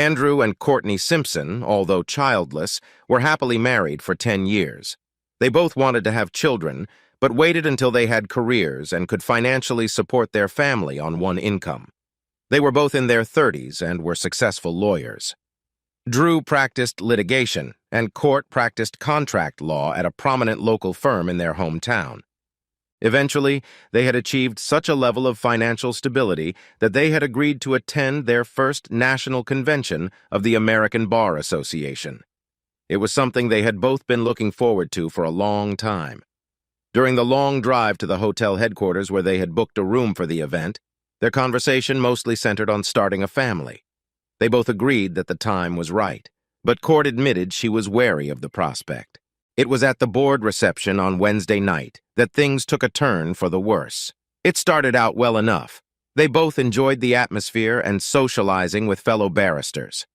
Andrew and Courtney Simpson, although childless, were happily married for 10 years. They both wanted to have children, but waited until they had careers and could financially support their family on one income. They were both in their 30s and were successful lawyers. Drew practiced litigation, and Court practiced contract law at a prominent local firm in their hometown. Eventually, they had achieved such a level of financial stability that they had agreed to attend their first national convention of the American Bar Association. It was something they had both been looking forward to for a long time. During the long drive to the hotel headquarters where they had booked a room for the event, their conversation mostly centered on starting a family. They both agreed that the time was right, but Court admitted she was wary of the prospect. It was at the board reception on Wednesday night that things took a turn for the worse. It started out well enough. They both enjoyed the atmosphere and socializing with fellow barristers.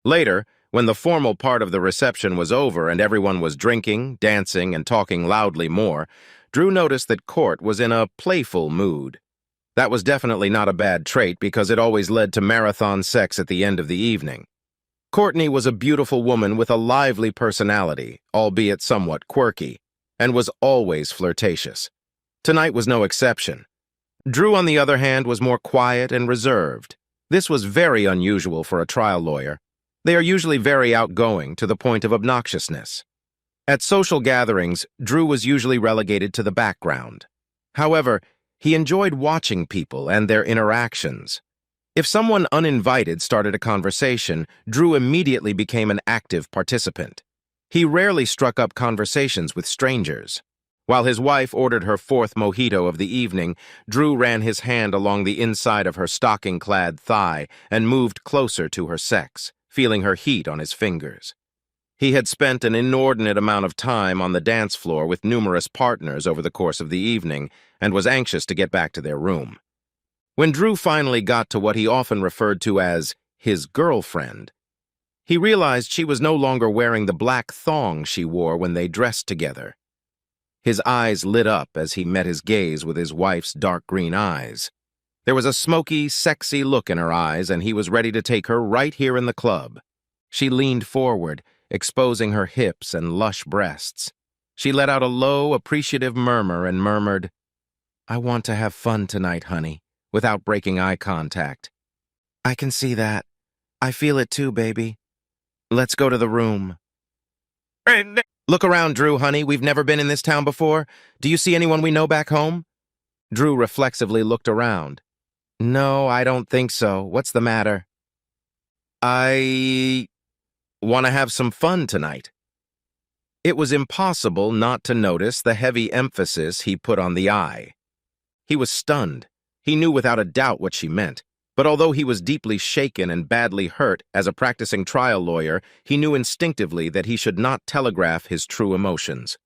Later, when the formal part of the reception was over and everyone was drinking, dancing, and talking loudly more, Drew noticed that Court was in a playful mood. That was definitely not a bad trait because it always led to marathon sex at the end of the evening. Courtney was a beautiful woman with a lively personality, albeit somewhat quirky, and was always flirtatious. Tonight was no exception. Drew, on the other hand, was more quiet and reserved. This was very unusual for a trial lawyer. They are usually very outgoing to the point of obnoxiousness. At social gatherings, Drew was usually relegated to the background. However, he enjoyed watching people and their interactions. If someone uninvited started a conversation, Drew immediately became an active participant. He rarely struck up conversations with strangers. While his wife ordered her fourth mojito of the evening, Drew ran his hand along the inside of her stocking-clad thigh and moved closer to her sex, feeling her heat on his fingers. He had spent an inordinate amount of time on the dance floor with numerous partners over the course of the evening and was anxious to get back to their room. When Drew finally got to what he often referred to as his girlfriend, he realized she was no longer wearing the black thong she wore when they dressed together. His eyes lit up as he met his gaze with his wife's dark green eyes. There was a smoky, sexy look in her eyes, and he was ready to take her right here in the club. She leaned forward, exposing her hips and lush breasts. She let out a low, appreciative murmur and murmured, "I want to have fun tonight, honey," without breaking eye contact. "I can see that. I feel it too, baby. Let's go to the room." "Look around, Drew, honey. We've never been in this town before. Do you see anyone we know back home?" Drew reflexively looked around. "No, I don't think so. What's the matter?" "I want to have some fun tonight." It was impossible not to notice the heavy emphasis he put on the "I." He was stunned. He knew without a doubt what she meant. But although he was deeply shaken and badly hurt as a practicing trial lawyer, he knew instinctively that he should not telegraph his true emotions.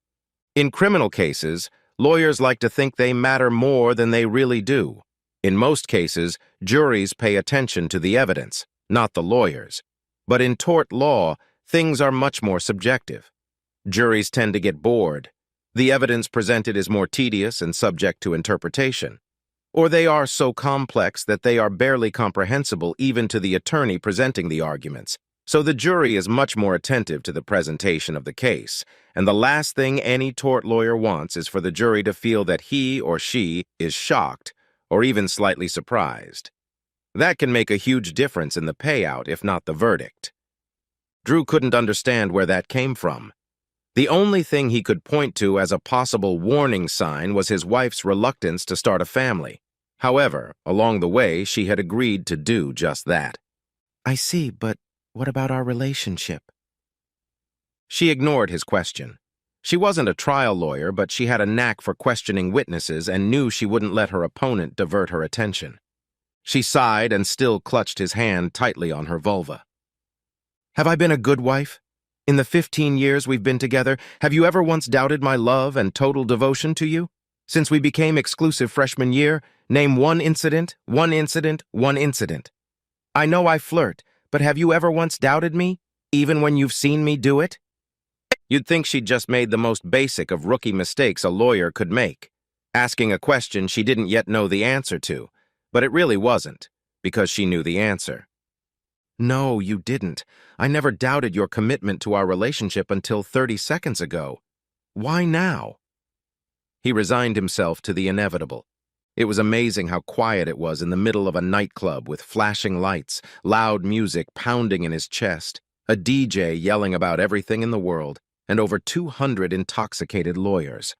In criminal cases, lawyers like to think they matter more than they really do. In most cases, juries pay attention to the evidence, not the lawyers. But in tort law, things are much more subjective. Juries tend to get bored. The evidence presented is more tedious and subject to interpretation. Or they are so complex that they are barely comprehensible even to the attorney presenting the arguments. So the jury is much more attentive to the presentation of the case, and the last thing any tort lawyer wants is for the jury to feel that he or she is shocked or even slightly surprised. That can make a huge difference in the payout, if not the verdict. Drew couldn't understand where that came from. The only thing he could point to as a possible warning sign was his wife's reluctance to start a family. However, along the way, she had agreed to do just that. "I see, but what about our relationship?" She ignored his question. She wasn't a trial lawyer, but she had a knack for questioning witnesses and knew she wouldn't let her opponent divert her attention. She sighed and still clutched his hand tightly on her vulva. "Have I been a good wife? In the 15 years we've been together, have you ever once doubted my love and total devotion to you? Since we became exclusive freshman year, name one incident, one incident, one incident. I know I flirt, but have you ever once doubted me, even when you've seen me do it?" You'd think she'd just made the most basic of rookie mistakes a lawyer could make, asking a question she didn't yet know the answer to, but it really wasn't, because she knew the answer. No, you didn't. I never doubted your commitment to our relationship until 30 seconds ago. Why now? He resigned himself to the inevitable. It was amazing how quiet it was in the middle of a nightclub with flashing lights, loud music pounding in his chest, a DJ yelling about everything in the world, and over 200 intoxicated lawyers.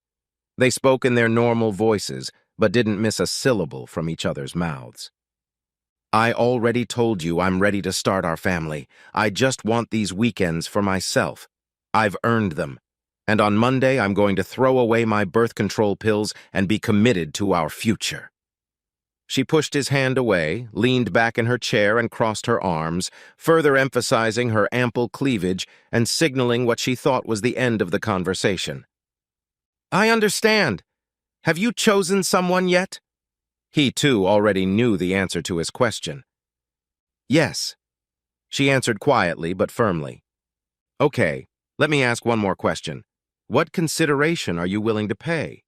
They spoke in their normal voices, but didn't miss a syllable from each other's mouths. I already told you I'm ready to start our family. I just want these weekends for myself. I've earned them. And on Monday, I'm going to throw away my birth control pills and be committed to our future. She pushed his hand away, leaned back in her chair and crossed her arms, further emphasizing her ample cleavage and signaling what she thought was the end of the conversation. I understand. Have you chosen someone yet? He, too, already knew the answer to his question. Yes. She answered quietly but firmly. Okay, let me ask one more question. What consideration are you willing to pay?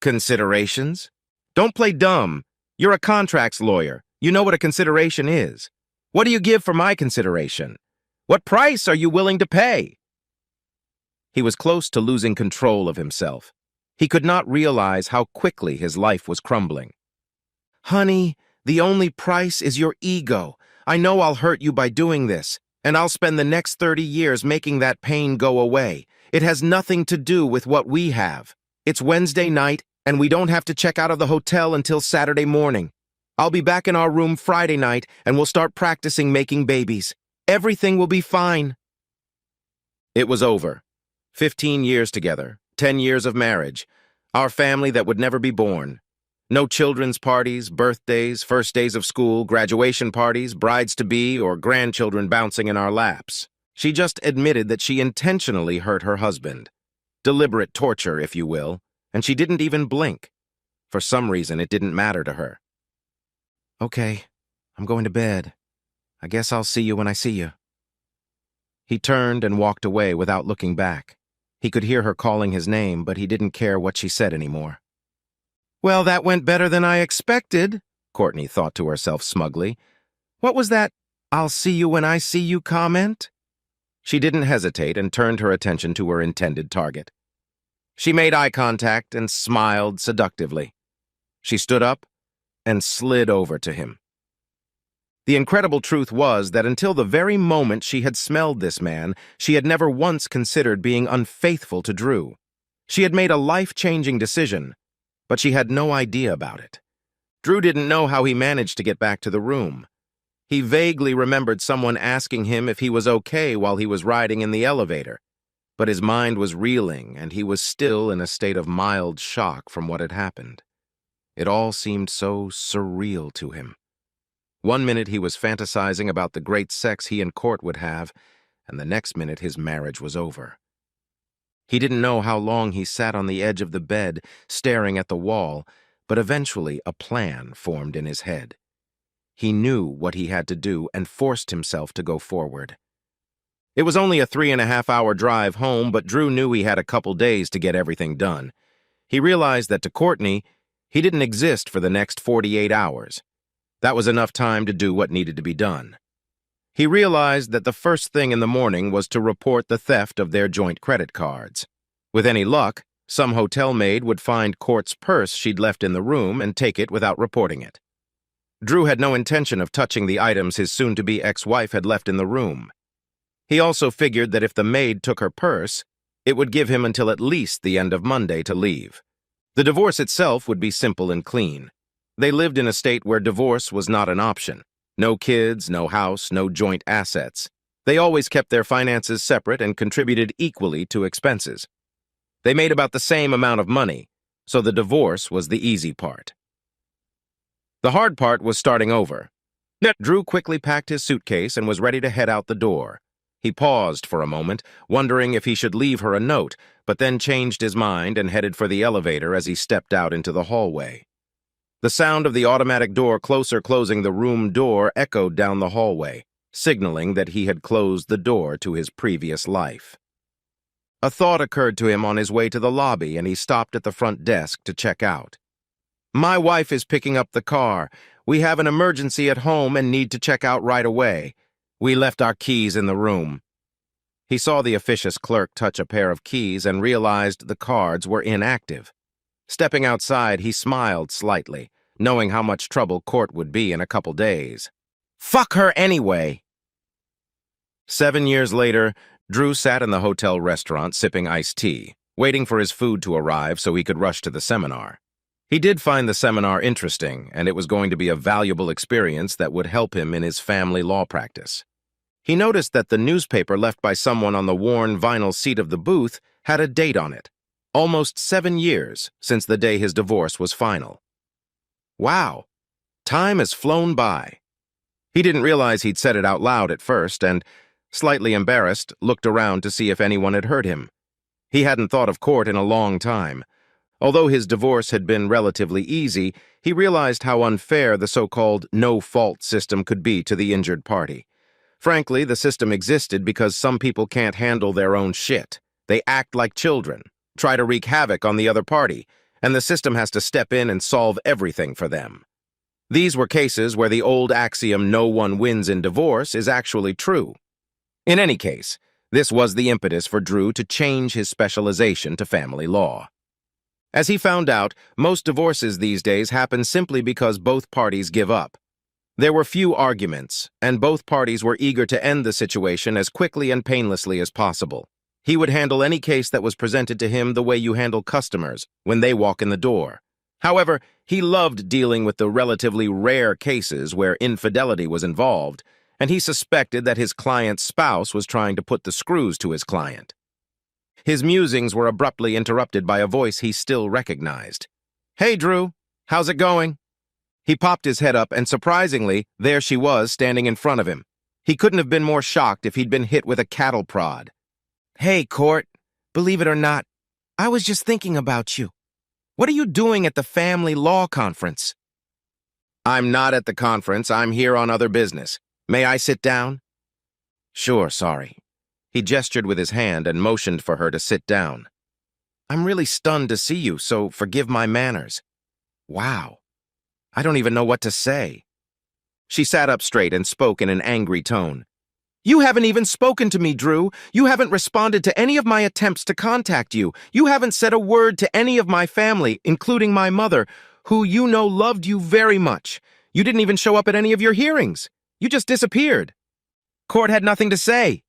Considerations? Don't play dumb. You're a contracts lawyer. You know what a consideration is. What do you give for my consideration? What price are you willing to pay? He was close to losing control of himself. He could not realize how quickly his life was crumbling. Honey, the only price is your ego. I know I'll hurt you by doing this, and I'll spend the next 30 years making that pain go away. It has nothing to do with what we have. It's Wednesday night, and we don't have to check out of the hotel until Saturday morning. I'll be back in our room Friday night, and we'll start practicing making babies. Everything will be fine. It was over. 15 years together, 10 years of marriage, our family that would never be born. No children's parties, birthdays, first days of school, graduation parties, brides-to-be, or grandchildren bouncing in our laps. She just admitted that she intentionally hurt her husband. Deliberate torture, if you will, and she didn't even blink. For some reason, it didn't matter to her. Okay, I'm going to bed. I guess I'll see you when I see you. He turned and walked away without looking back. He could hear her calling his name, but he didn't care what she said anymore. Well, that went better than I expected, Courtney thought to herself smugly. What was that, I'll see you when I see you comment? She didn't hesitate and turned her attention to her intended target. She made eye contact and smiled seductively. She stood up and slid over to him. The incredible truth was that until the very moment she had smelled this man, she had never once considered being unfaithful to Drew. She had made a life-changing decision, but she had no idea about it. Drew didn't know how he managed to get back to the room. He vaguely remembered someone asking him if he was okay while he was riding in the elevator, but his mind was reeling and he was still in a state of mild shock from what had happened. It all seemed so surreal to him. One minute he was fantasizing about the great sex he and Court would have, and the next minute his marriage was over. He didn't know how long he sat on the edge of the bed, staring at the wall, but eventually a plan formed in his head. He knew what he had to do and forced himself to go forward. It was only a 3.5-hour drive home, but Drew knew he had a couple days to get everything done. He realized that to Courtney, he didn't exist for the next 48 hours. That was enough time to do what needed to be done. He realized that the first thing in the morning was to report the theft of their joint credit cards. With any luck, some hotel maid would find Court's purse she'd left in the room and take it without reporting it. Drew had no intention of touching the items his soon-to-be ex-wife had left in the room. He also figured that if the maid took her purse, it would give him until at least the end of Monday to leave. The divorce itself would be simple and clean. They lived in a state where divorce was not an option. No kids, no house, no joint assets. They always kept their finances separate and contributed equally to expenses. They made about the same amount of money, so the divorce was the easy part. The hard part was starting over. Drew quickly packed his suitcase and was ready to head out the door. He paused for a moment, wondering if he should leave her a note, but then changed his mind and headed for the elevator as he stepped out into the hallway. The sound of the automatic door closing the room door echoed down the hallway, signaling that he had closed the door to his previous life. A thought occurred to him on his way to the lobby, and he stopped at the front desk to check out. My wife is picking up the car. We have an emergency at home and need to check out right away. We left our keys in the room. He saw the officious clerk touch a pair of keys and realized the cards were inactive. Stepping outside, he smiled slightly, knowing how much trouble Court would be in a couple days. Fuck her anyway! 7 years later, Drew sat in the hotel restaurant sipping iced tea, waiting for his food to arrive so he could rush to the seminar. He did find the seminar interesting, and it was going to be a valuable experience that would help him in his family law practice. He noticed that the newspaper left by someone on the worn vinyl seat of the booth had a date on it, almost 7 years since the day his divorce was final. Wow, time has flown by. He didn't realize he'd said it out loud at first and, slightly embarrassed, looked around to see if anyone had heard him. He hadn't thought of Court in a long time. Although his divorce had been relatively easy, he realized how unfair the so-called no-fault system could be to the injured party. Frankly, the system existed because some people can't handle their own shit. They act like children, try to wreak havoc on the other party, and the system has to step in and solve everything for them. These were cases where the old axiom "no one wins in divorce" is actually true. In any case, this was the impetus for Drew to change his specialization to family law. As he found out, most divorces these days happen simply because both parties give up. There were few arguments, and both parties were eager to end the situation as quickly and painlessly as possible. He would handle any case that was presented to him the way you handle customers when they walk in the door. However, he loved dealing with the relatively rare cases where infidelity was involved, and he suspected that his client's spouse was trying to put the screws to his client. His musings were abruptly interrupted by a voice he still recognized. "Hey, Drew, how's it going?" He popped his head up, and surprisingly, there she was standing in front of him. He couldn't have been more shocked if he'd been hit with a cattle prod. "Hey, Court, believe it or not, I was just thinking about you. What are you doing at the family law conference?" "I'm not at the conference. I'm here on other business. May I sit down?" "Sure, sorry." He gestured with his hand and motioned for her to sit down. "I'm really stunned to see you, so forgive my manners." "Wow. I don't even know what to say." She sat up straight and spoke in an angry tone. "You haven't even spoken to me, Drew. You haven't responded to any of my attempts to contact you. You haven't said a word to any of my family, including my mother, who you know loved you very much. You didn't even show up at any of your hearings. You just disappeared. Court had nothing to say."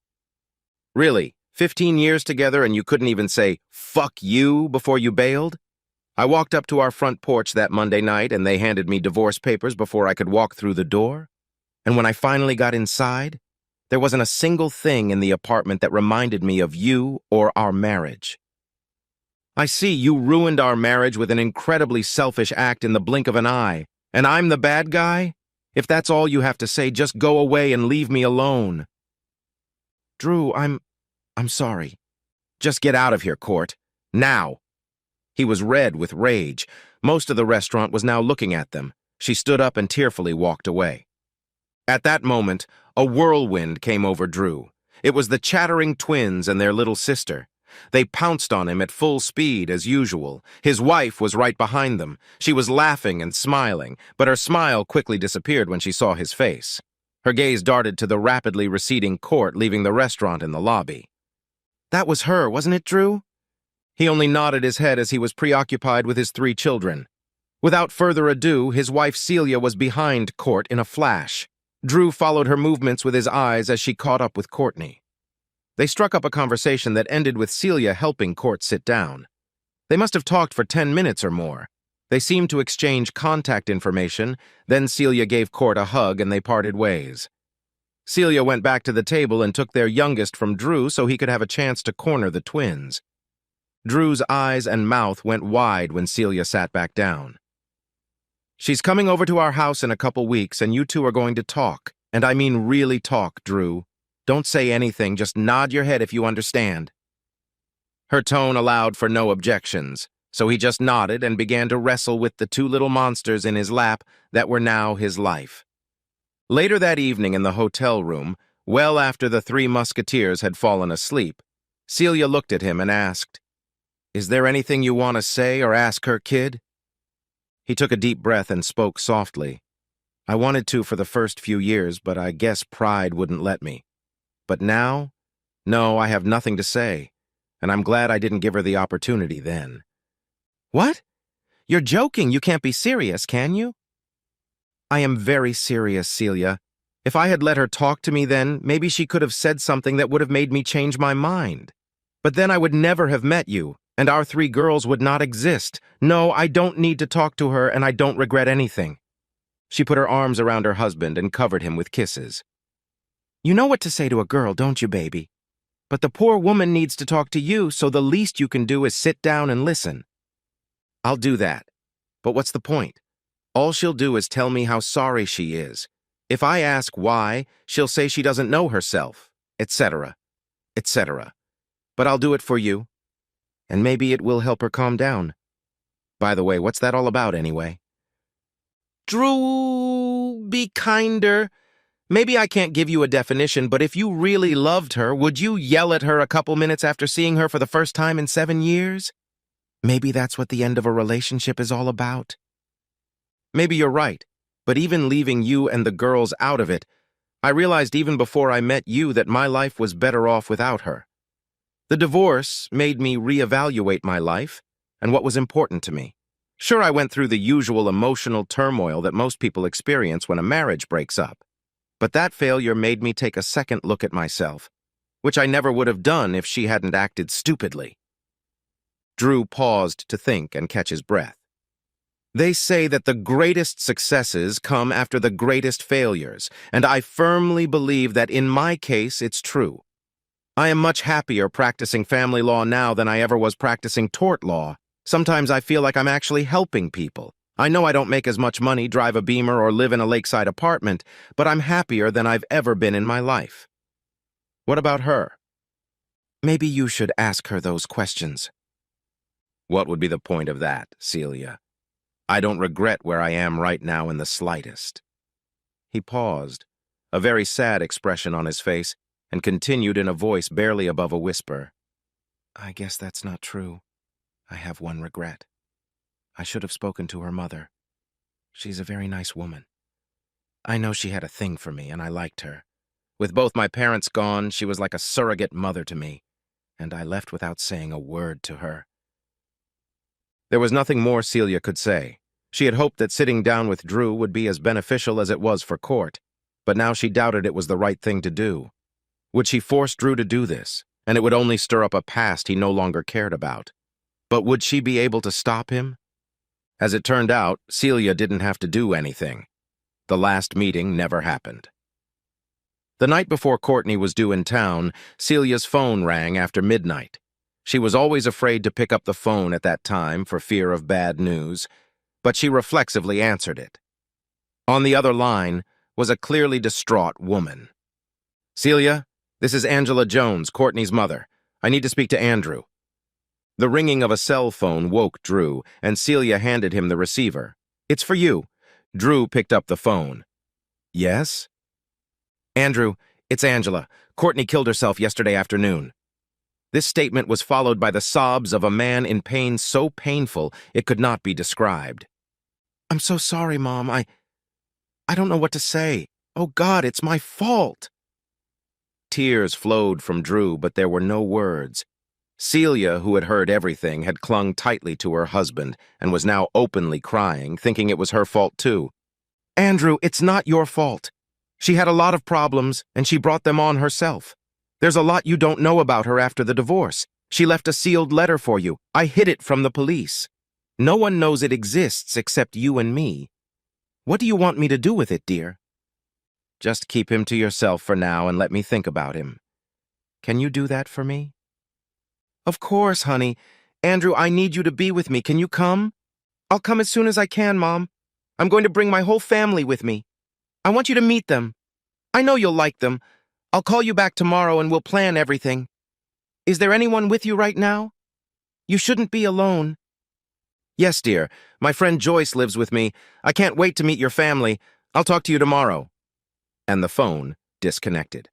"Really? 15 years together and you couldn't even say, 'fuck you,' before you bailed?" "I walked up to our front porch that Monday night and they handed me divorce papers before I could walk through the door. And when I finally got inside, there wasn't a single thing in the apartment that reminded me of you or our marriage." "I see you ruined our marriage with an incredibly selfish act in the blink of an eye, and I'm the bad guy? If that's all you have to say, just go away and leave me alone." "Drew, I'm sorry. Just get out of here, Court. Now." He was red with rage. Most of the restaurant was now looking at them. She stood up and tearfully walked away. At that moment, a whirlwind came over Drew. It was the chattering twins and their little sister. They pounced on him at full speed as usual. His wife was right behind them. She was laughing and smiling, but her smile quickly disappeared when she saw his face. Her gaze darted to the rapidly receding Court leaving the restaurant in the lobby. "That was her, wasn't it, Drew?" He only nodded his head as he was preoccupied with his 3 children. Without further ado, his wife Celia was behind Court in a flash. Drew followed her movements with his eyes as she caught up with Courtney. They struck up a conversation that ended with Celia helping Court sit down. They must have talked for 10 minutes or more. They seemed to exchange contact information, then Celia gave Court a hug and they parted ways. Celia went back to the table and took their youngest from Drew so he could have a chance to corner the twins. Drew's eyes and mouth went wide when Celia sat back down. "She's coming over to our house in a couple weeks and you two are going to talk, and I mean really talk, Drew. Don't say anything, just nod your head if you understand." Her tone allowed for no objections, so he just nodded and began to wrestle with the 2 little monsters in his lap that were now his life. Later that evening in the hotel room, well after the 3 musketeers had fallen asleep, Celia looked at him and asked, "Is there anything you want to say or ask her, kid?" He took a deep breath and spoke softly. I wanted to for the first few years, but I guess pride wouldn't let me. But now? No, I have nothing to say, and I'm glad I didn't give her the opportunity then. What? You're joking. You can't be serious, can you? I am very serious, Celia. If I had let her talk to me then, maybe she could have said something that would have made me change my mind. But then I would never have met you, and our 3 girls would not exist. No, I don't need to talk to her, and I don't regret anything. She put her arms around her husband and covered him with kisses. You know what to say to a girl, don't you, baby? But the poor woman needs to talk to you, so the least you can do is sit down and listen. I'll do that. But what's the point? All she'll do is tell me how sorry she is. If I ask why, she'll say she doesn't know herself, etc., etc. But I'll do it for you, and maybe it will help her calm down. By the way, what's that all about anyway? Drew, be kinder. Maybe I can't give you a definition, but if you really loved her, would you yell at her a couple minutes after seeing her for the first time in 7 years? Maybe that's what the end of a relationship is all about. Maybe you're right, but even leaving you and the girls out of it, I realized even before I met you that my life was better off without her. The divorce made me reevaluate my life and what was important to me. Sure, I went through the usual emotional turmoil that most people experience when a marriage breaks up, but that failure made me take a second look at myself, which I never would have done if she hadn't acted stupidly. Drew paused to think and catch his breath. They say that the greatest successes come after the greatest failures, and I firmly believe that in my case it's true. I am much happier practicing family law now than I ever was practicing tort law. Sometimes I feel like I'm actually helping people. I know I don't make as much money, drive a Beamer, or live in a lakeside apartment, but I'm happier than I've ever been in my life. What about her? Maybe you should ask her those questions. What would be the point of that, Celia? I don't regret where I am right now in the slightest. He paused, a very sad expression on his face, and continued in a voice barely above a whisper. I guess that's not true. I have one regret. I should have spoken to her mother. She's a very nice woman. I know she had a thing for me, and I liked her. With both my parents gone, she was like a surrogate mother to me, and I left without saying a word to her. There was nothing more Celia could say. She had hoped that sitting down with Drew would be as beneficial as it was for court, but now she doubted it was the right thing to do. Would she force Drew to do this, and it would only stir up a past he no longer cared about? But would she be able to stop him? As it turned out, Celia didn't have to do anything. The last meeting never happened. The night before Courtney was due in town, Celia's phone rang after midnight. She was always afraid to pick up the phone at that time for fear of bad news, but she reflexively answered it. On the other line was a clearly distraught woman. Celia, this is Angela Jones, Courtney's mother. I need to speak to Andrew. The ringing of a cell phone woke Drew, and Celia handed him the receiver. It's for you. Drew picked up the phone. Yes? Andrew, it's Angela. Courtney killed herself yesterday afternoon. This statement was followed by the sobs of a man in pain so painful it could not be described. I'm so sorry, Mom. I don't know what to say. Oh, God, it's my fault. Tears flowed from Drew, but there were no words. Celia, who had heard everything, had clung tightly to her husband and was now openly crying, thinking it was her fault too. Andrew, it's not your fault. She had a lot of problems, and she brought them on herself. There's a lot you don't know about her after the divorce. She left a sealed letter for you. I hid it from the police. No one knows it exists except you and me. What do you want me to do with it, dear? Just keep him to yourself for now and let me think about him. Can you do that for me? Of course, honey. Andrew, I need you to be with me. Can you come? I'll come as soon as I can, Mom. I'm going to bring my whole family with me. I want you to meet them. I know you'll like them. I'll call you back tomorrow and we'll plan everything. Is there anyone with you right now? You shouldn't be alone. Yes, dear. My friend Joyce lives with me. I can't wait to meet your family. I'll talk to you tomorrow. And the phone disconnected.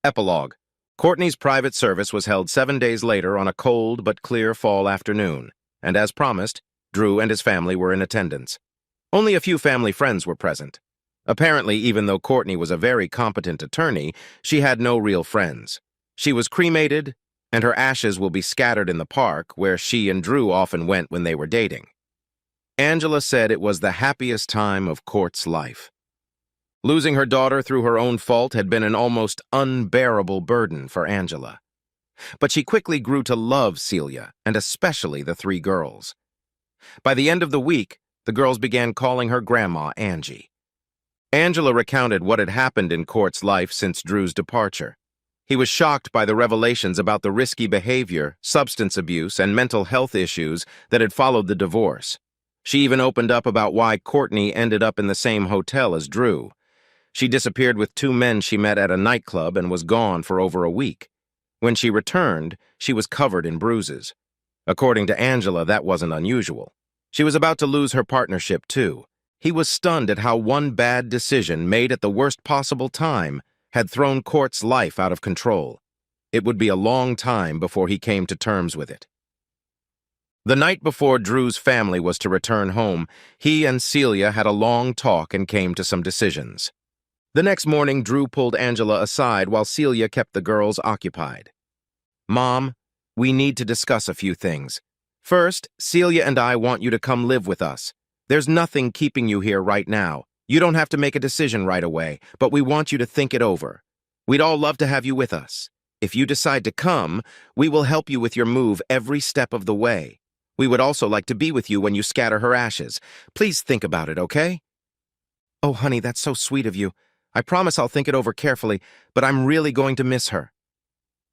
Epilogue. Courtney's private service was held 7 days later on a cold but clear fall afternoon, and as promised, Drew and his family were in attendance. Only a few family friends were present. Apparently, even though Courtney was a very competent attorney, she had no real friends. She was cremated, and her ashes will be scattered in the park where she and Drew often went when they were dating. Angela said it was the happiest time of Court's life. Losing her daughter through her own fault had been an almost unbearable burden for Angela. But she quickly grew to love Celia, and especially the three girls. By the end of the week, the girls began calling her Grandma Angie. Angela recounted what had happened in Court's life since Drew's departure. He was shocked by the revelations about the risky behavior, substance abuse, and mental health issues that had followed the divorce. She even opened up about why Courtney ended up in the same hotel as Drew. She disappeared with two men she met at a nightclub and was gone for over a week. When she returned, she was covered in bruises. According to Angela, that wasn't unusual. She was about to lose her partnership, too. He was stunned at how one bad decision made at the worst possible time had thrown Court's life out of control. It would be a long time before he came to terms with it. The night before Drew's family was to return home, he and Celia had a long talk and came to some decisions. The next morning, Drew pulled Angela aside while Celia kept the girls occupied. "Mom, we need to discuss a few things. First, Celia and I want you to come live with us. There's nothing keeping you here right now. You don't have to make a decision right away, but we want you to think it over. We'd all love to have you with us. If you decide to come, we will help you with your move every step of the way. We would also like to be with you when you scatter her ashes. Please think about it, okay?" "Oh, honey, that's so sweet of you. I promise I'll think it over carefully, but I'm really going to miss her."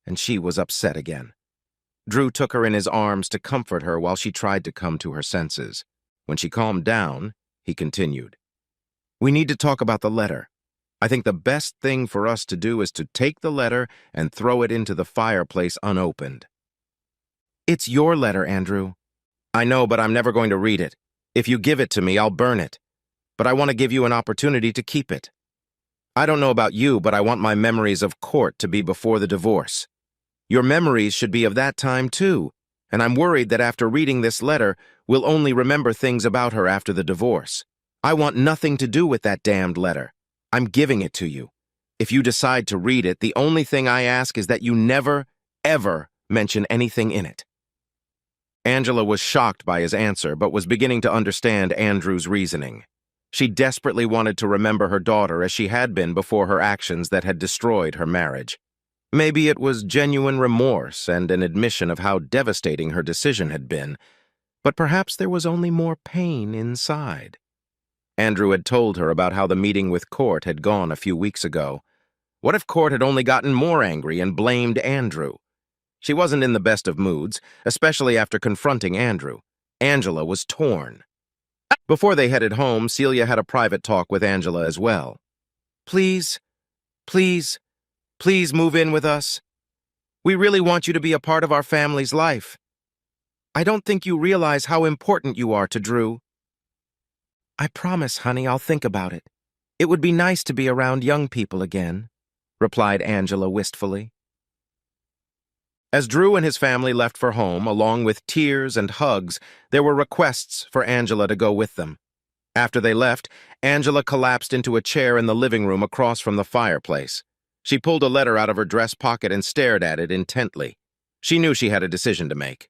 And she was upset again. Drew took her in his arms to comfort her while she tried to come to her senses. When she calmed down, he continued, "We need to talk about the letter. I think the best thing for us to do is to take the letter and throw it into the fireplace unopened." "It's your letter, Andrew." "I know, but I'm never going to read it. If you give it to me, I'll burn it. But I want to give you an opportunity to keep it. I don't know about you, but I want my memories of Court to be before the divorce. Your memories should be of that time, too, and I'm worried that after reading this letter, we'll only remember things about her after the divorce. I want nothing to do with that damned letter. I'm giving it to you. If you decide to read it, the only thing I ask is that you never, ever mention anything in it." Angela was shocked by his answer, but was beginning to understand Andrew's reasoning. She desperately wanted to remember her daughter as she had been before her actions that had destroyed her marriage. Maybe it was genuine remorse and an admission of how devastating her decision had been, but perhaps there was only more pain inside. Andrew had told her about how the meeting with Court had gone a few weeks ago. What if Court had only gotten more angry and blamed Andrew? She wasn't in the best of moods, especially after confronting Andrew. Angela was torn. Before they headed home, Celia had a private talk with Angela as well. "Please, please, please move in with us. We really want you to be a part of our family's life. I don't think you realize how important you are to Drew." "I promise, honey, I'll think about it. It would be nice to be around young people again," replied Angela wistfully. As Drew and his family left for home, along with tears and hugs, there were requests for Angela to go with them. After they left, Angela collapsed into a chair in the living room across from the fireplace. She pulled a letter out of her dress pocket and stared at it intently. She knew she had a decision to make.